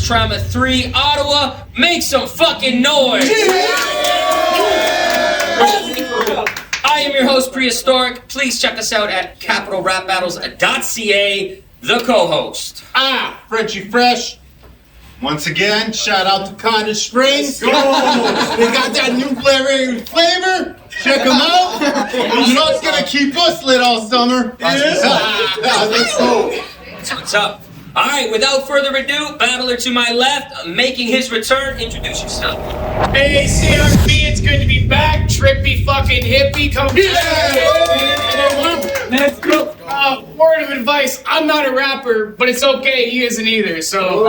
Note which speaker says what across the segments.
Speaker 1: Trauma 3, Ottawa. Make some fucking noise! I am your host, Prehistoric. Please check us out at capitalrapbattles.ca, the co-host.
Speaker 2: Frenchie Fresh. Once again, shout out to Cottage Springs. They got that new flavor. Check them out. It's gonna keep us lit all summer. Let's go.
Speaker 1: That's what's up. All right, without further ado, battler to my left, making his return. Introduce yourself.
Speaker 3: Hey, CRB, it's good to be back. Trippie fucking Hippy, come Let's go. Word of advice, I'm not a rapper, but it's okay, he isn't either, so...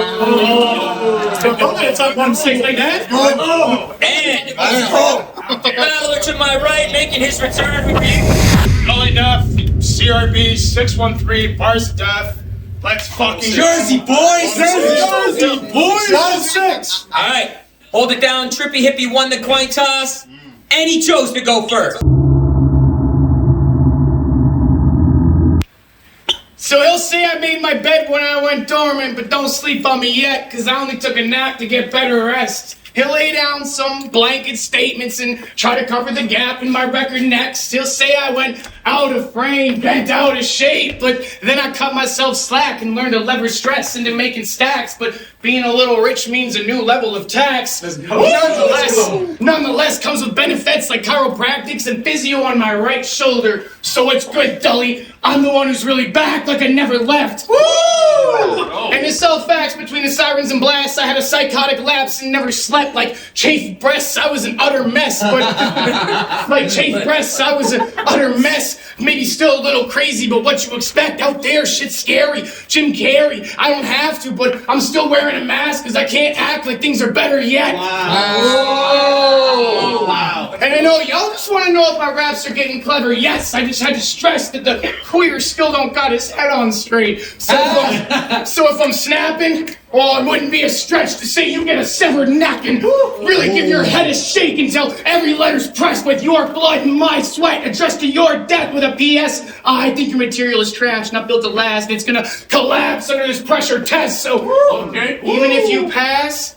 Speaker 4: Don't let it talk 1-6 like that.
Speaker 1: And battler to my right, making his return.
Speaker 4: Dully Neff, CRB 613, Bars of Death. Let's fucking
Speaker 2: Jersey boys!
Speaker 4: Jersey boys!
Speaker 2: Shot of 6!
Speaker 1: All right, hold it down. Trippie Hippy won the coin toss, and he chose to go first.
Speaker 3: So he'll say I made my bed when I went dormant, but don't sleep on me yet, cause I only took a nap to get better rest. He'll lay down some blanket statements and try to cover the gap in my record next. He'll say I went out of frame, bent out of shape, but then I cut myself slack and learned to leverage stress into making stacks. But being a little rich means a new level of tax. Nonetheless comes with benefits like chiropractics and physio on my right shoulder. So it's good, Dully. I'm the one who's really back like I never left. Woo! And to sell facts between the sirens and blasts, I had a psychotic lapse and never slept. Like chafed breasts, I was an utter mess. But like chafed breasts, I was an utter mess. Maybe still a little crazy, but what you expect out there, shit's scary. Jim Carrey, I don't have to, but I'm still wearing a mask because I can't act like things are better yet. Wow. And I know y'all just want to know if my raps are getting clever. Yes, I just had to stress that the queer still don't got his head on straight. So if I'm snapping, well, it wouldn't be a stretch to say you get a severed neck and really give your head a shake until every letter's pressed with your blood and my sweat, addressed to your death with a PS. I think your material is trash, not built to last, and it's gonna collapse under this pressure test. So, even if you pass,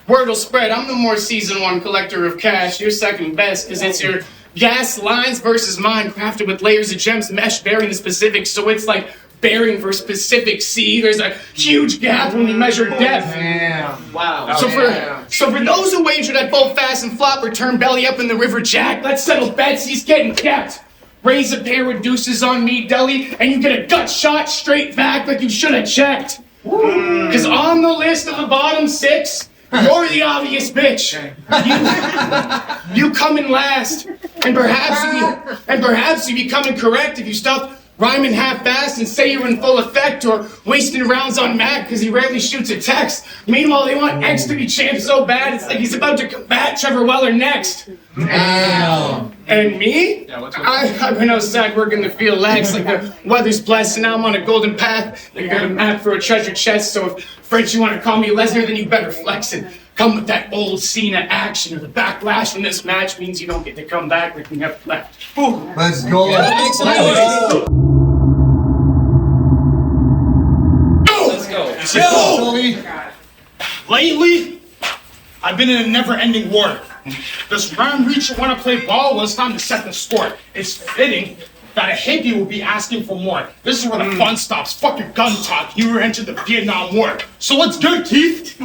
Speaker 3: word will spread. I'm the more seasoned one collector of cash. You're second best, because it's your gas lines versus mine, crafted with layers of gems mesh bearing the specifics. So it's like bearing for specific sea. There's a huge gap when we measure depth.
Speaker 2: Damn. Wow.
Speaker 3: So for those who wager that both fast and flop or turn belly up in the river jack, let's settle bets. He's getting kept. Raise a pair of deuces on me, Dully, and you get a gut shot straight back like you should have checked. Because on the list of the bottom 6, you're the obvious bitch. You come in last, and perhaps you be coming correct if you stop rhyming half-assed and say you're in full effect, or wasting rounds on Mac because he rarely shoots a text. Meanwhile, they want X to be champ so bad, it's like he's about to combat Trevor Weller next.
Speaker 2: Damn.
Speaker 3: And me? I've been outside working the field lax like the weather's blessed, and now I'm on a golden path. I got a map for a treasure chest, so if French you want to call me Lesnar, then you better flex and come with that old Cena action, or the backlash from this match means you don't get to come back like we never left. Ooh.
Speaker 2: Let's go.
Speaker 4: Lately, I've been in a never-ending war. This round reach when I play ball, well, it's time to set the score. It's fitting that a hippie will be asking for more. This is where the fun stops. Fuck your gun talk. You were into the Vietnam War. So what's good, Keith?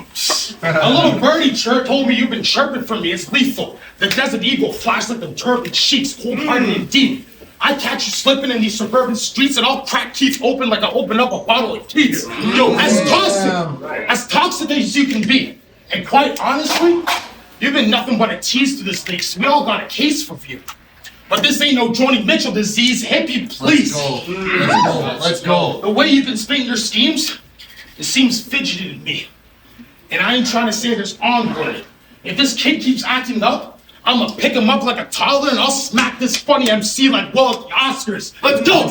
Speaker 4: A little birdie chirp told me you've been chirping for me. It's lethal. The Desert Eagle flashed like the turban sheets, cold-hearted indeed. I catch you slipping in these suburban streets and I'll crack teeth open like I open up a bottle of teeth. Yo, as toxic as you can be. And quite honestly, you've been nothing but a tease to this league, so we all got a case for you. But this ain't no Joni Mitchell disease. Hippie, please.
Speaker 2: Let's go.
Speaker 4: The way you've been spitting your schemes, it seems fidgety to me. And I ain't trying to say there's onward. If this kid keeps acting up, I'm gonna pick him up like a toddler and I'll smack this funny MC like Will at the Oscars. Let's go.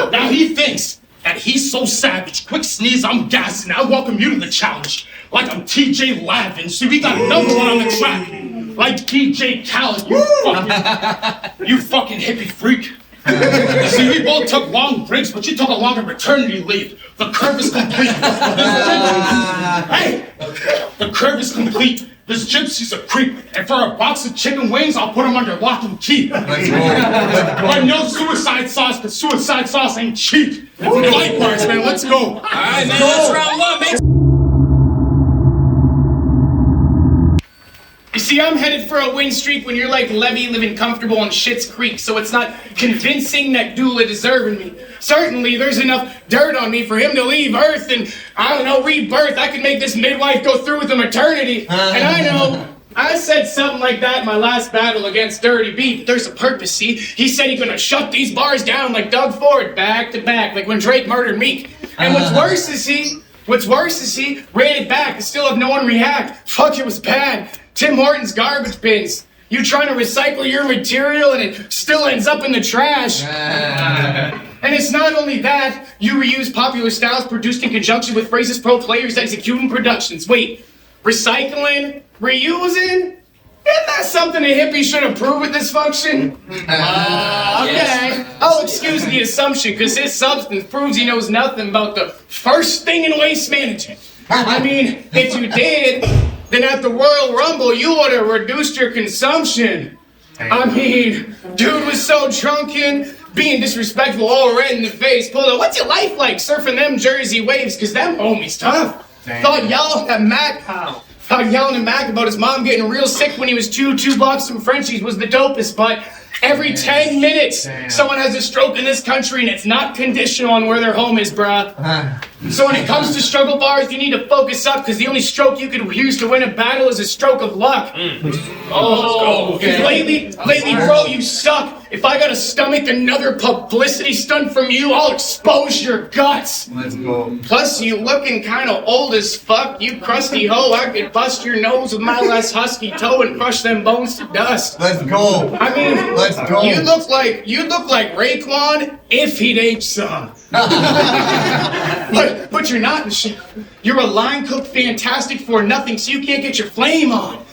Speaker 4: Now he thinks that he's so savage. Quick sneeze, I'm gassing. I welcome you to the challenge. Like I'm TJ Lavin. See, we got another one on the track. Like DJ Khaled, you fucking hippie freak. See, we both took long breaks, but you took a longer maternity leave. The curve is complete. Hey! The curve is complete. This gypsy's a creep, and for a box of chicken wings, I'll put him under lock and key. But no suicide sauce, because suicide sauce ain't cheap. Likewise, man, let's go.
Speaker 1: All right, man, that's round one. Make
Speaker 3: You see, I'm headed for a win streak when you're like Levy living comfortable on Schitt's Creek, so it's not convincing that Dully deserving me. Certainly, there's enough dirt on me for him to leave Earth and, I don't know, rebirth. I could make this midwife go through with a maternity. And I know, I said something like that in my last battle against Dirty B, but there's a purpose, see? He said he's gonna shut these bars down like Doug Ford, back to back, like when Drake murdered Meek. And what's worse is he ran it back and still have no one react. Fuck, it was bad. Tim Hortons garbage bins. You trying to recycle your material and it still ends up in the trash. And it's not only that, you reuse popular styles produced in conjunction with phrases pro players executing productions. Wait, recycling? Reusing? Isn't that something a hippie should approve with this function? Okay.
Speaker 1: Yes.
Speaker 3: I'll excuse the assumption, because his substance proves he knows nothing about the first thing in waste management. I mean, if you did, then at the Royal Rumble, you would have reduced your consumption. I mean, dude was so drunken, being disrespectful all red in the face. Pulled up, what's your life like surfing them Jersey waves? Because them homies tough. Thought yelling at Mac about his mom getting real sick when he was two blocks from Frenchie's was the dopest, but every 10 minutes, someone has a stroke in this country and it's not conditional on where their home is, bruh. So when it comes to struggle bars, you need to focus up, because the only stroke you could use to win a battle is a stroke of luck. Lately, bro, you suck. If I gotta stomach another publicity stunt from you, I'll expose your guts.
Speaker 2: Let's go.
Speaker 3: Plus, you looking kinda old as fuck, you crusty hoe. I could bust your nose with my less husky toe and crush them bones to dust.
Speaker 2: Let's go.
Speaker 3: I mean,
Speaker 2: Let's go.
Speaker 3: You look like Raekwon if he'd aged some. But you're not in shape. You're a line cooked fantastic for nothing, so you can't get your flame on.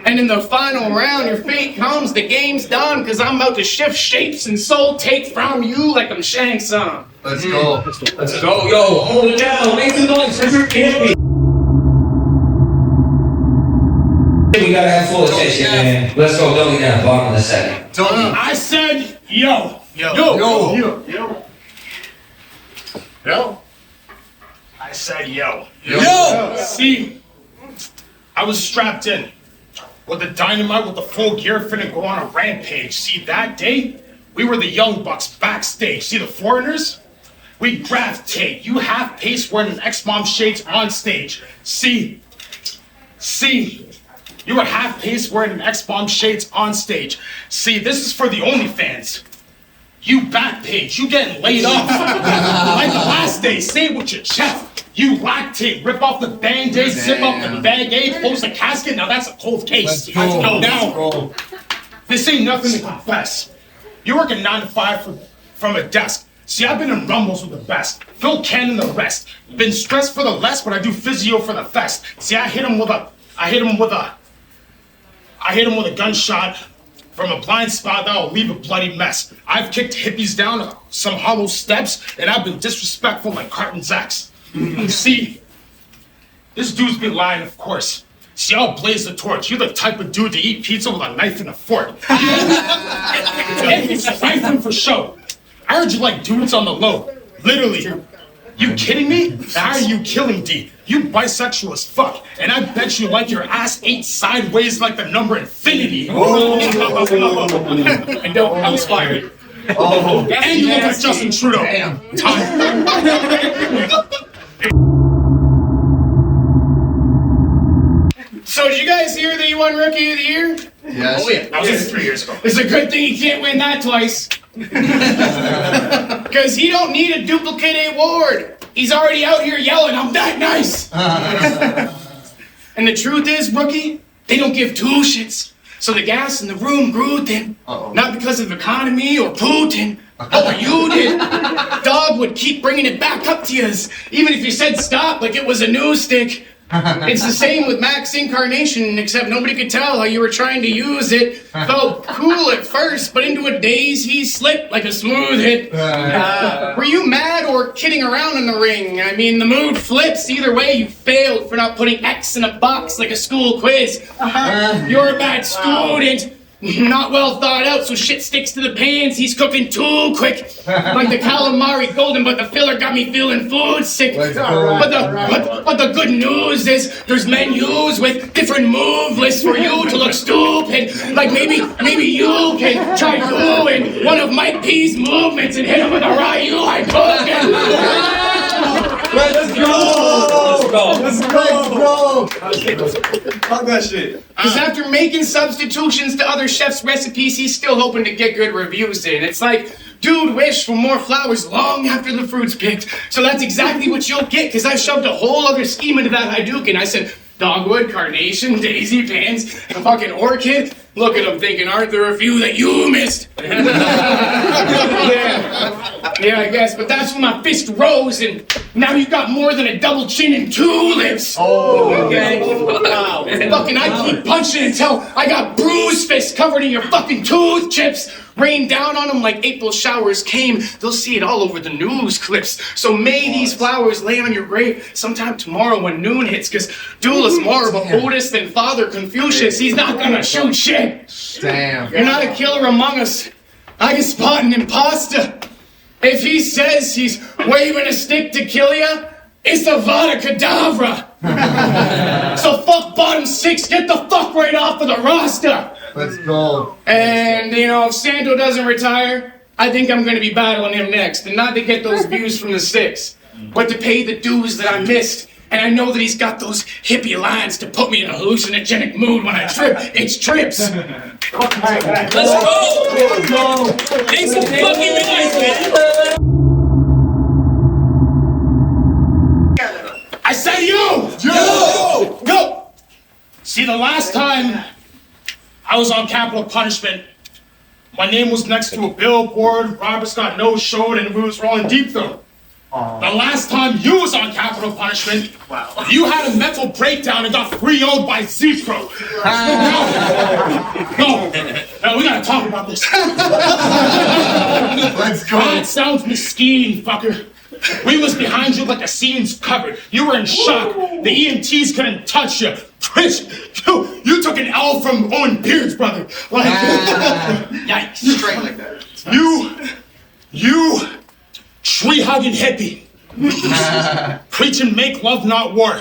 Speaker 3: And in the final round, your fate comes, the game's done, because I'm about to shift shapes and soul take from you like I'm Shang Tsung.
Speaker 2: Let's go.
Speaker 1: Let's go, yo, hold it down, make some noise for Trippie Hippy. We gotta have full attention, man. Let's go, Dully Neff, bottom of the second.
Speaker 4: I said, yo. I said, yo. See, I was strapped in with the dynamite with the full gear finna go on a rampage. See, that day, we were the Young Bucks backstage. See the foreigners? We gravitate. You half pace wearing an X-Mom shades on stage. See, you were half pace wearing an X-Bomb shades on stage. See, this is for the OnlyFans. You back page, you getting laid off. Like the last day, say it with your chest. You lactate, rip off the Band-Aid, zip up the Bag-Aid, close the casket. Now that's a cold case.
Speaker 2: Let's go.
Speaker 4: Now, this ain't nothing to confess. You work a 9 to 5 from a desk. See, I've been in rumbles with the best. Phil Ken and the rest. Been stressed for the less, but I do physio for the fest. See, I hit him with a gunshot from a blind spot that'll leave a bloody mess. I've kicked hippies down some hollow steps, and I've been disrespectful like Carton's ex. See, this dude's been lying, of course. See, I'll blaze the torch. You're the type of dude to eat pizza with a knife and a fork. It's rifling for show. I heard you like dudes on the low. Literally. You kidding me? How are you killing D? You bisexual as fuck, and I bet you like your ass ate sideways like the number infinity. And don't, I was fired. And you look like Justin Trudeau. Time.
Speaker 3: So did you guys hear that he won Rookie of the Year?
Speaker 2: Yes.
Speaker 3: Oh yeah,
Speaker 4: That was just 3 years ago.
Speaker 3: It's a good thing he can't win that twice. Because he don't need a duplicate award. He's already out here yelling, I'm that nice. And the truth is, Rookie, they don't give two shits. So the gas in the room grew thin. Not because of economy or Putin. Oh, you did. Dog would keep bringing it back up to you, even if you said stop like it was a news stick. It's the same with Max Incarnation, except nobody could tell how you were trying to use it. Felt cool at first, but into a daze he slipped like a smooth hit. Were you mad or kidding around in the ring? I mean, the mood flips. Either way, you failed for not putting X in a box like a school quiz. You're a bad student. Not well thought out, so shit sticks to the pans. He's cooking too quick, like the calamari golden, but the filler got me feeling food sick. But the good news is there's menus with different move lists for you to look stupid. Like maybe you can try doing one of Mike P's movements and hit him with a Ryu I cook.
Speaker 2: Let's go, bro.
Speaker 5: Fuck that shit.
Speaker 3: Because after making substitutions to other chefs' recipes, he's still hoping to get good reviews in. It's like, dude wished for more flowers long after the fruit's picked. So that's exactly what you'll get, because I shoved a whole other scheme into that Hadouken. I said, dogwood, carnation, daisy pants, a fucking orchid. Look at him thinking, aren't there a few that you missed? Yeah, I guess, but that's when my fist rose, and now you got more than a double chin and two lips.
Speaker 5: Oh,
Speaker 3: Okay? Wow. Fucking, I keep punching until I got bruised fists covered in your fucking tooth chips. Rain down on them like April showers came. They'll see it all over the news clips. So may these flowers lay on your grave sometime tomorrow when noon hits, because Dula's more of a Buddhist than Father Confucius. He's not gonna shoot shit.
Speaker 2: Damn.
Speaker 3: You're not a killer among us. I can spot an imposter. If he says he's waving a stick to kill ya, it's a Vada Kedavra. So fuck bottom six, get the fuck right off of the roster.
Speaker 2: Let's go.
Speaker 3: And, you know, if Santo doesn't retire, I think I'm going to be battling him next. And not to get those views from the six, but to pay the dues that I missed. And I know that he's got those hippie lines to put me in a hallucinogenic mood when I trip. It's trips.
Speaker 1: Let's go! Make some fucking noise, man!
Speaker 4: I said you! Go! See, the last time I was on Capital Punishment, my name was next to a billboard, Robert Scott no-showed, and we was rolling deep through. The last time you was on Capital Punishment, you had a mental breakdown and got 3-0'd by Z-Pro. No, we gotta talk about this.
Speaker 2: Let's go.
Speaker 4: That sounds mesquite, fucker. We was behind you like the scene's covered. You were in shock. The EMTs couldn't touch you. Chris, you took an L from Owen Beard's brother. Like, yikes.
Speaker 3: Straight like that.
Speaker 4: You tree-hugging hippie. Preaching make love, not war.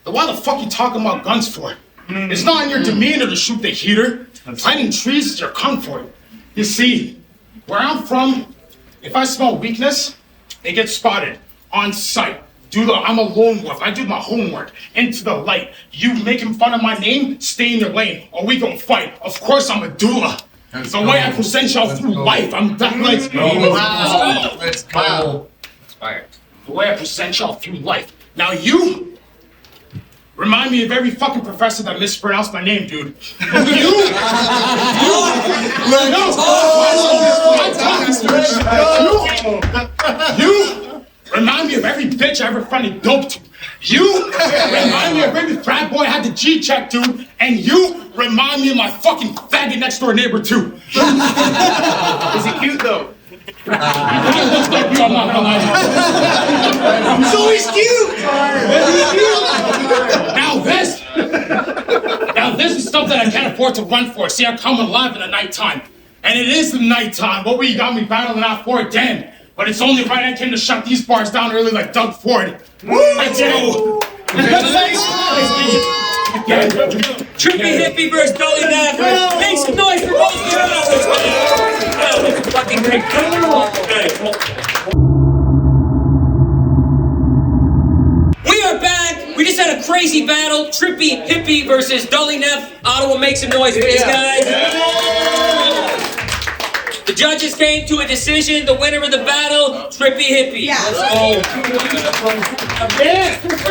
Speaker 4: Then why the fuck you talking about guns for? It's not in your demeanor to shoot the heater. Planting trees is your comfort. You see, where I'm from, if I smell weakness, it gets spotted on sight. I'm a lone wolf. I do my homework. Into the light. You making fun of my name? Stay in your lane, or we gon' fight. Of course I'm a doula. The way I present y'all through life, I'm that. Let's go.
Speaker 2: Wow. Let's go.
Speaker 1: Inspired.
Speaker 4: The way I present y'all through life. Now you remind me of every fucking professor that mispronounced my name, dude. You remind me of every bitch I ever fronted dope to. You remind me of every frat boy I had the G-check, dude. And you remind me of my fucking faggot next door neighbor, too.
Speaker 3: Is he cute, though?
Speaker 4: He looks like you, I'm not gonna lie.
Speaker 3: He's always cute!
Speaker 4: Now this is something I can't afford to run for. See, I come alive in the nighttime. And it is the nighttime. What you got me battling out for? Damn. But it's only right I came to shut these bars down early like Doug Ford. Let's go.
Speaker 1: Trippie Hippy versus Dully Neff. Make some noise for both of you. That was fucking great. We are back. We just had a crazy battle. Trippie Hippy versus Dully Neff. Ottawa, make some noise for these guys. The judges came to a decision. The winner of the battle, Trippie Hippy. Let's go.